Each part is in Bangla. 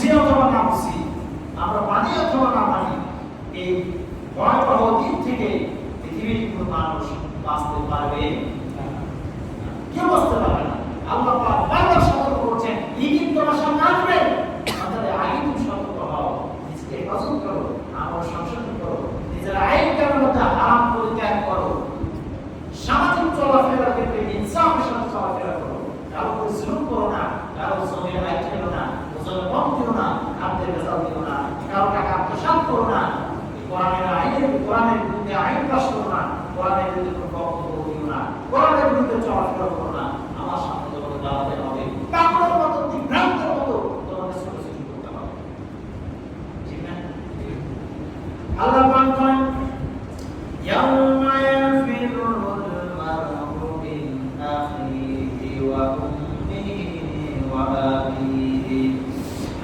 বুঝি অথবা না বুঝি, আমরা মানি অথবা না মানি, এই ভয়াবহ দিন থেকে পৃথিবীর কোনো মানুষ বাঁচতে পারবে না, কেউ বাঁচতে পারবে না। আল্লাহ পাক বারবার সতর্ক করছেন, এই দিন তোমার সামনে আসবে, তাহলে আগে তুমি সতর্ক হও, নিজেকে হেফাজত করো, আমল সংশোধন করো, নিজের আইন কানুনের মধ্যে হারাম পরিত্যাগ করো, সামাজিক চলাফেরার ক্ষেত্রে ইনসাফের সাথে চলাফেরা করো, কারো উপর জুলুম করো না, কারো জমির আইন খেলো না, ওজন কম দিও না, খাদ্যের ভেজাল দিও না, কারো টাকা আত্মসাৎ করো না, কোরআনের বিরুদ্ধে আইন পাস করো না, কোরআনের বিরুদ্ধে কোনো বক্তব্য দিও না, কোরআনের বিরুদ্ধে চলাফেরা করো না। আমার সামনে তোমাকে দাঁড়াতে হবে, কাপড়ের মতো বিভ্রান্তের মতো তোমাকে ছোটাছুটি করতে হবে, ঠিক না? আল্লাহ পাক বলেন, ইয়াউমা ইয়াফিরুল মার'উ মিন আখিহি ওয়া উম্মিহি ওয়া আবিহি।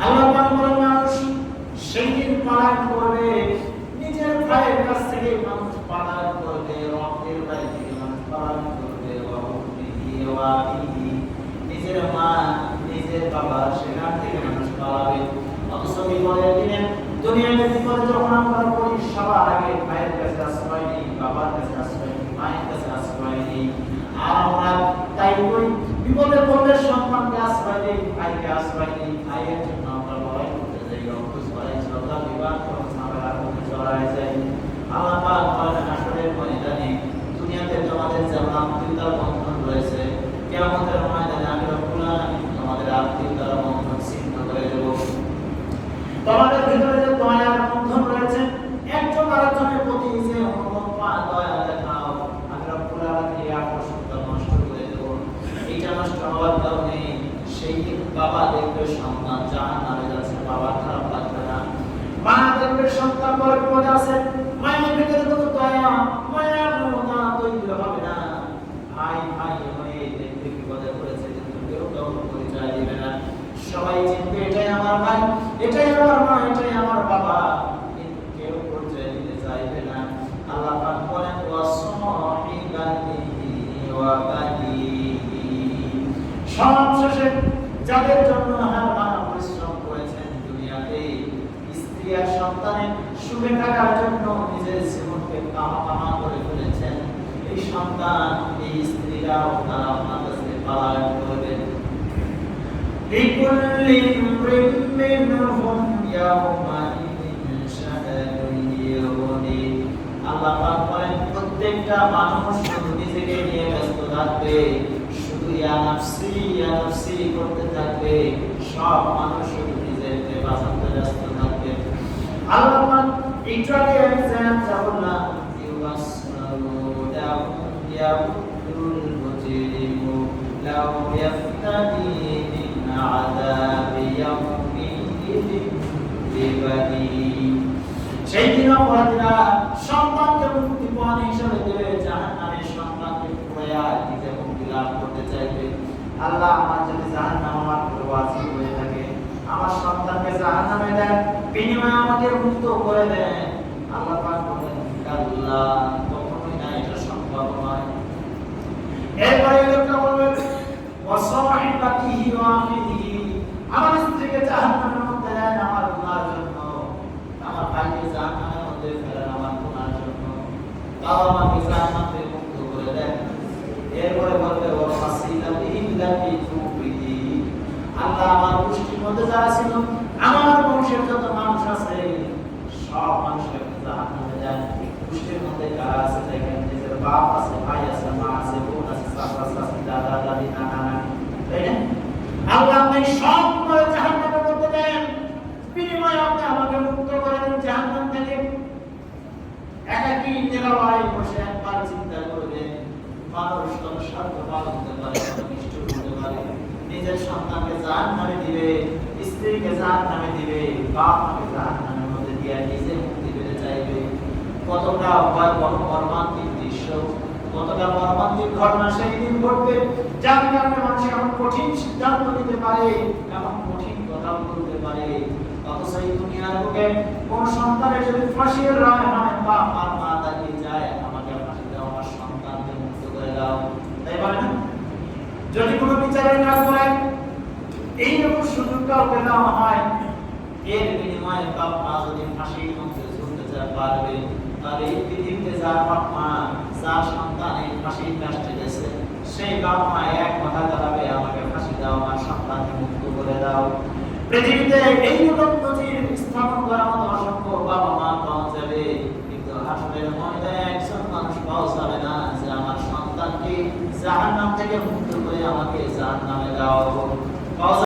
আল্লাহ পাক বলেন, মানুষ সেদিন পালায়ন করবে, নিজের ভাইয়ের কাছ থেকে মানুষ পালায়ন করবে, রক্তের ভাই থেকে মানুষ পালায়ন করবে, ওয়া উম্মিহি ওয়া আবিহি, নিজের মা নিজের বাবা সেখান থেকে মানুষ পালাবে। অথচ বিপদের দিনে দুনিয়াতে বিপদে যখন আমরা পড়ি, সবার আগে ভাইয়ের কাছে আশ্রয় নেই, বাবার কাছে আশ্রয় নেই, মায়ের কাছে আশ্রয় নেই। আর আমরা তাই করি, বিপদে পড়লে সন্তানকে আশ্রয় দেই, ভাইকে আশ্রয় দেই, ভাইয়ের জন্য আমরা লড়াই করতে যাই, অঙ্কুশ করাই, ঝগড়া বিবাদ করে ঝামেলার মধ্যে জড়ায় যাই। আল্লাহ পাক বলেন, আসরের ময়দানে দুনিয়াতে তোমাদের যেমন আত্মীয়তার বন্ধন রয়েছে, কিয়ামতের ময়দানে আমি রব্বুল আলামিন তোমাদের আত্মীয়তার বন্ধন ছিন্ন করে দেব। তোমাদের ভিতরে যে দয়ার বন্ধন রয়েছে, একজন আরেকজনের প্রতি যে অনুকম্পা দয়া দেখাও, আমি রব্বুল আলামিন এই আকর্ষণটা নষ্ট করে দেব। এটা নষ্ট হওয়ার কারণে সেই বাবা দেখবে সন্তান জাহান্নামে যাচ্ছে, বাবা খারাপ লাগবে না। মা দেখবে সন্তান বড় বিপদে আছে, মায়ের ভিতরে কোনো দয়া মায়ার মমতা তৈরি হবে না। ভাই ভাই হয়ে দেখবে বিপদে পড়েছে, কিন্তু কেউ কাউকে পরিচয় দিবে না। সবাই চিনবে এটাই আমার ভাই, এটাই আমার মা, এটাই আমার বাবা, কিন্তু কেউ পরিচয় দিতে চাইবে না। আল্লাহ পাক বলেন, ওয়াসাহিবাতিহি ওয়া বানিহি। সবশেষে যাদের জন্য হারমানা পরিশ্রম করেছেন দুনিয়াতে, স্ত্রী আর সন্তানের সুখে থাকার জন্য নিজের জীবনকে কামা করে ফেলেছেন, এই সন্তান এই স্ত্রীরাও তারা আপনার কাছে পালায়ন করবেন। لكل امرئ منهم يومئذ شأن يغنيه। আল্লাহ পাক বলেন, প্রত্যেকটা মানুষ শুধু নিজেকে নিয়ে ব্যস্ত থাকবে, শুধু ইয়া নাফসি করতে থাকবে, সব মানুষ শুধু নিজেকে বাঁচাতে ব্যস্ত থাকবে। আল্লাহ পাক এইটাকে আমি যা বললাম, ইউসারুদাহুম ইয়াকুল মুজরিমু লাউ ইয়াফতাদি সেই দিন অপরাধীরা সন্তানকে মুক্তিপণ হিসেবে দেবে, জাহান্নামের সন্তানকে পুড়াইয়া নিজে মুক্তি লাভ করতে চাইবে। আল্লাহ, আমার যদি জাহান্নাম আমার উপর ওয়াজিব হয়ে থাকে, আমার সন্তানকে জাহান্নামে দেন, বিনিময়ে আমাকে মুক্ত করে দেন। আল্লাহ পাক বলেন, আল্লাহ কখনোই না, এটা সম্ভব নয়। এরপরে লোকটা বলবে, ওয়াসাহিবাতিহি ওয়া আখিহি, আমার স্ত্রীকে জাহান্নামের মধ্যে দেন আমার গুনার জন্য, আমার ভাইকে জাহান্নামের মধ্যে ফেলেন আমার গুনার জন্য, বাবা মাকে জাহান্নাম থেকে মুক্ত করে দেন। এরপরে বলবে, ওয়াসাহিবাতিহি লাতি তুবিহি, আল্লাহ আমার গোষ্ঠীর মধ্যে যারা ছিল, আমার বংশের যত মানুষ আছে, সব মানুষকে জাহান্নামে দেন। গোষ্ঠীর মধ্যে কারা আছে দেখেন, নিজের বাপ আছে, ভাই আছে, মা আছে, বোন আছে, চাচা চাচি, দাদা দাদি, নানা নানি, তাই না? আল্লাহ আপনি সবগুলো জাহান্নামের মধ্যে দেন, বিনিময়ে আপনি আমাকে মুক্ত করে দেন জাহান্নাম থেকে। একাকী নিরালায় বসে একবার চিন্তা করবেন, মানুষ তত স্বার্থ পালন করতে পারে, তত নিষ্ঠুর হতে পারে, নিজের সন্তানকে জাহান্নামে দিবে, স্ত্রীকে জাহান্নামে দিবে, বাপ মাকে জাহান্নামের মধ্যে দিয়ে নিজে মুক্তি পেতে চাইবে। কতটা ভয়াবহ মর্মান্তিক দৃশ্য, কতটা মর্মান্তিক ঘটনা সেই দিন ঘটবে, যার কারণে মানুষ এমন কঠিন সিদ্ধান্ত নিতে পারে, এমন কঠিন কথা বলতে পারে। অথচ এই দুনিয়ার বুকে কোন সন্তানের যদি ফাঁসির রায় হয়, বাপ আর মা দাঁড়িয়ে যায়, আমাকে ফাঁসি দাও, আমার সন্তানকে মুক্ত করে দাও, তাই বলে না? যদি কোনো বিচারের কাজ করে, এইরকম সুযোগটাও দেওয়া হয়, এর বিনিময়ে বাপ মা যদি ফাঁসির মঞ্চে ঝুলতে পারবে, তাহলে এই পৃথিবীতে যার বাপ মা, যার সন্তান এই ফাঁসির কাষ্টে গেছে, সেই বাপ মা এক কথা দাঁড়াবে, আমাকে ফাঁসি দাও, আমার সন্তানকে মুক্ত করে দাও। পৃথিবীতে এই রকম নজির স্থাপন করার মতো অসংখ্য বাবা মা পাওয়া যাবে, কিন্তু হাসরের ময়দানে একজন মানুষ পাওয়া যাবে না যে আমার সন্তানকে জাহান্নাম থেকে মুক্ত করে আমাকে জাহান্নামে দাও।